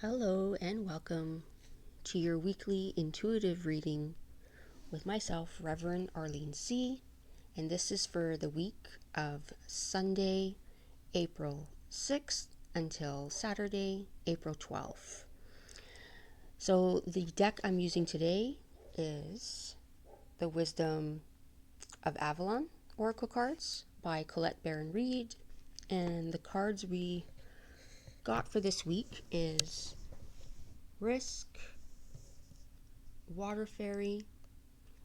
Hello and welcome to your weekly intuitive reading with myself, Rev.Arlene C. And this is for the week of Sunday, April 6th until Saturday, April 12th. So the deck I'm using today is the Wisdom of Avalon Oracle cards by Baron-Reid. And the cards we got for this week is Risk, Water Fairy,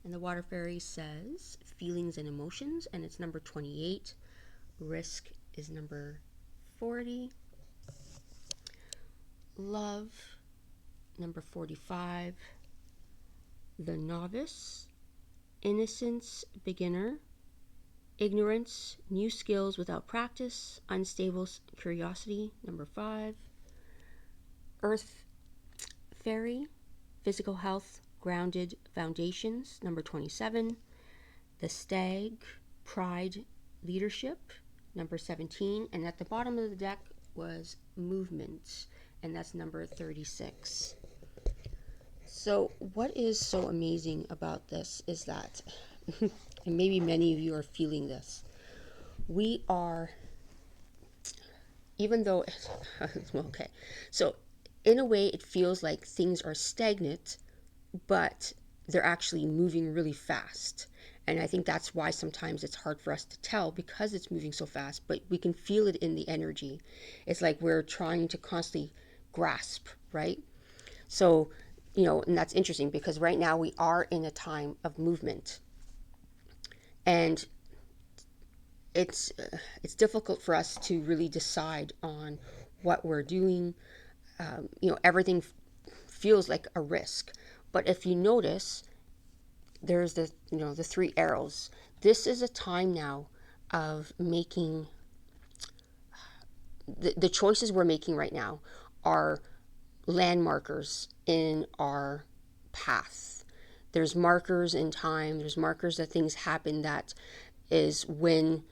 and the Water Fairy says feelings and emotions, and it's number 28. Risk is number 40. Love, number 45. The Novice, Innocence, Beginner. Ignorance, New Skills Without Practice. Unstable Curiosity, number 5. Earth Fairy, Physical Health, Grounded Foundations, number 27. The Stag, Pride, Leadership, number 17. And at the bottom of the deck was Movement, and that's number 36. So what is so amazing about this is that, and maybe many of you are feeling this, we are, even though, okay, so in a way it feels like things are stagnant, but they're actually moving really fast. And I think that's why sometimes it's hard for us to tell, because it's moving so fast, but we can feel it in the energy. It's like we're trying to constantly grasp, right? So, and that's interesting because right now we are in a time of movement. And it's difficult for us to really decide on what we're doing. Everything feels like a risk. But if you notice, there's the 3 arrows. This is a time now of making the choices we're making right now are landmarkers in our path. There's markers in time, there's markers that things happen, that is when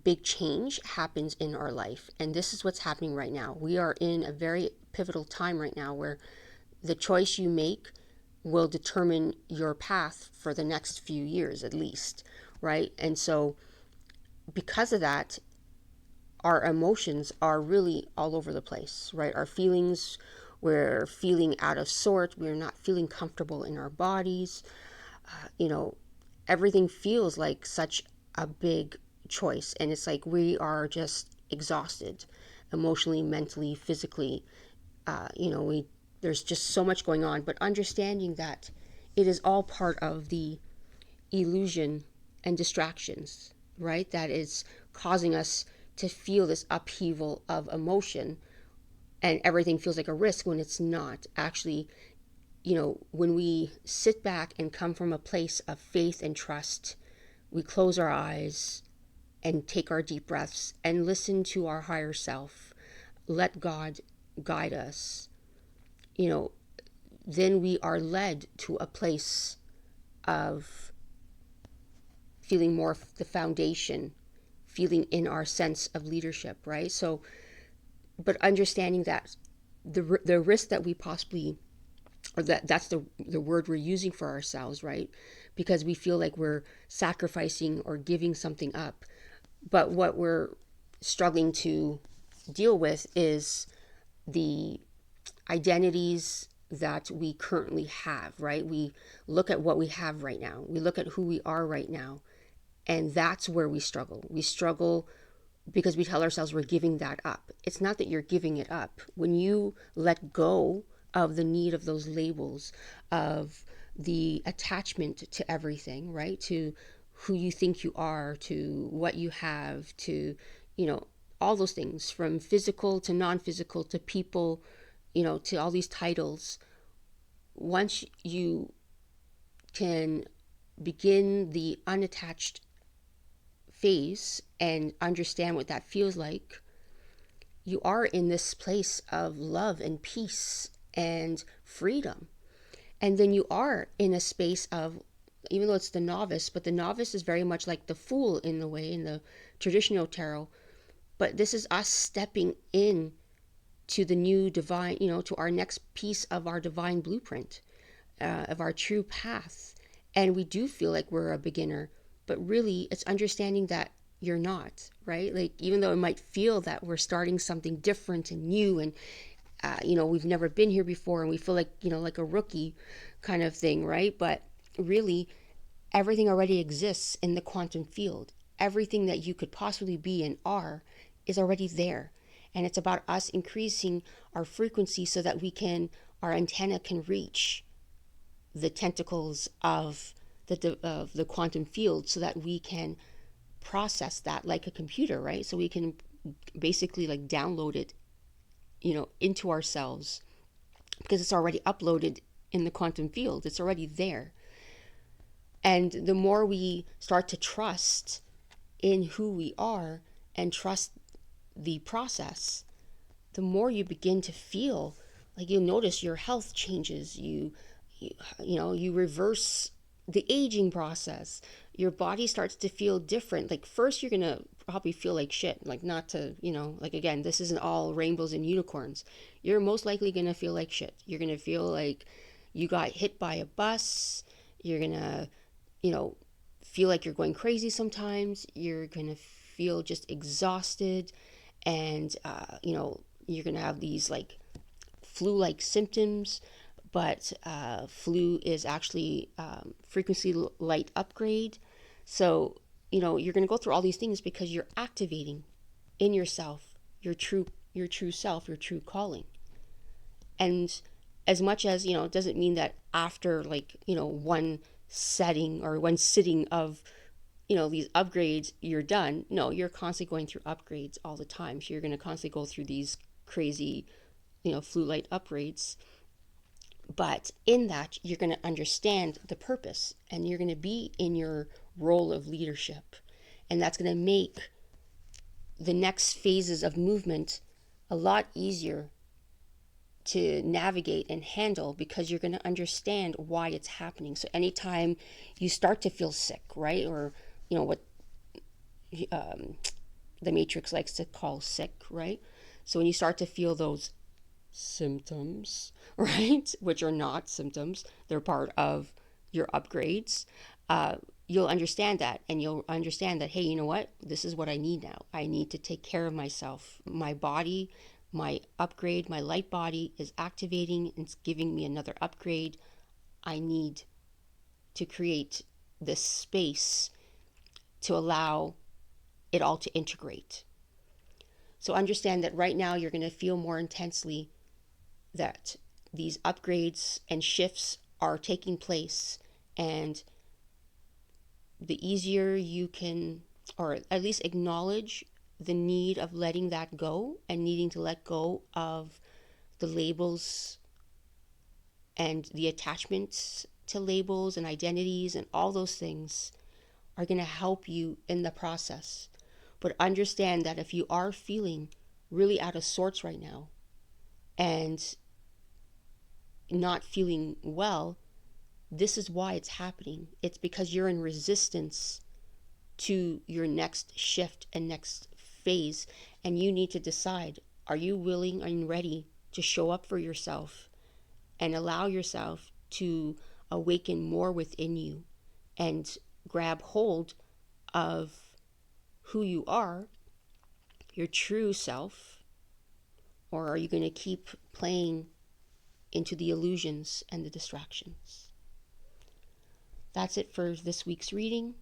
big change happens in our life. And this is what's happening right now. We are in a very pivotal time right now where the choice you make will determine your path for the next few years at least, right? And so because of that, our emotions are really all over the place, right? Our feelings, we're feeling out of sort, we're not feeling comfortable in our bodies. Everything feels like such a big choice, and it's like we are just exhausted emotionally, mentally, physically. There's just so much going on, but understanding that it is all part of the illusion and distractions, right? That is causing us to feel this upheaval of emotion, and everything feels like a risk when it's not. Actually, when we sit back and come from a place of faith and trust, we close our eyes and take our deep breaths and listen to our higher self, let God guide us, then we are led to a place of feeling more of the foundation, feeling in our sense of leadership, right? So, but understanding that the risk that we possibly, or that's the word we're using for ourselves, right? Because we feel like we're sacrificing or giving something up. But what we're struggling to deal with is the identities that we currently have, right? We look at what we have right now. We look at who we are right now. And that's where we struggle. We struggle because we tell ourselves we're giving that up. It's not that you're giving it up. When you let go of the need of those labels, of the attachment to everything, right? To who you think you are, to what you have, to, all those things, from physical to non-physical to people, to all these titles. Once you can begin the unattached phase and understand what that feels like, you are in this place of love and peace and freedom. And then you are in a space of, even though it's the novice, but the novice is very much like the fool in the way, in the traditional tarot. But this is us stepping in to the new divine, to our next piece of our divine blueprint, of our true path. And we do feel like we're a beginner, but really it's understanding that you're not, right? Like, even though it might feel that we're starting something different and new, and we've never been here before, and we feel like, like a rookie kind of thing, right? But really, everything already exists in the quantum field. Everything that you could possibly be and are is already there. And it's about us increasing our frequency so that our antenna can reach the tentacles of the quantum field, so that we can process that like a computer, right? So we can basically like download it, into ourselves, because it's already uploaded in the quantum field. It's already there. And the more we start to trust in who we are and trust the process, the more you begin to feel like, you'll notice your health changes. You reverse the aging process. Your body starts to feel different. Like, first you're gonna probably feel like shit, like, not to, like, again, this isn't all rainbows and unicorns. You're most likely gonna feel like shit. You're gonna feel like you got hit by a bus. You're gonna, feel like you're going crazy sometimes. You're gonna feel just exhausted, and you're gonna have these like flu-like symptoms. But flu is actually frequency light upgrade. So, you're going to go through all these things because you're activating in yourself your true self, your true calling. And as much as, it doesn't mean that after like, one setting or one sitting of, these upgrades, you're done. No, you're constantly going through upgrades all the time. So you're going to constantly go through these crazy, flu light upgrades. But in that, you're going to understand the purpose, and you're going to be in your role of leadership. And that's going to make the next phases of movement a lot easier to navigate and handle, because you're going to understand why it's happening. So anytime you start to feel sick, right? Or, what the Matrix likes to call sick, right? So when you start to feel those symptoms, right, which are not symptoms, they're part of your upgrades, you'll understand that, and you'll understand that, hey, you know what, this is what I need now. I need to take care of myself. My body, my upgrade, my light body is activating, and it's giving me another upgrade. I need to create this space to allow it all to integrate. So understand that right now you're going to feel more intensely that these upgrades and shifts are taking place, and the easier you can, or at least acknowledge the need of letting that go, and needing to let go of the labels and the attachments to labels and identities, and all those things are going to help you in the process. But understand that if you are feeling really out of sorts right now and not feeling well, this is why it's happening. It's because you're in resistance to your next shift and next phase, and you need to decide, are you willing and ready to show up for yourself and allow yourself to awaken more within you and grab hold of who you are, your true self? Or are you going to keep playing into the illusions and the distractions? That's it for this week's reading.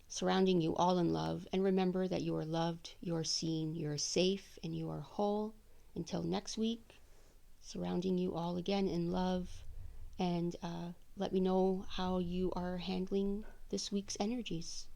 Surrounding you all in love, and remember that you are loved, you are seen, you are safe, and you are whole. Until next week, surrounding you all again in love, and let me know how you are handling this week's energies.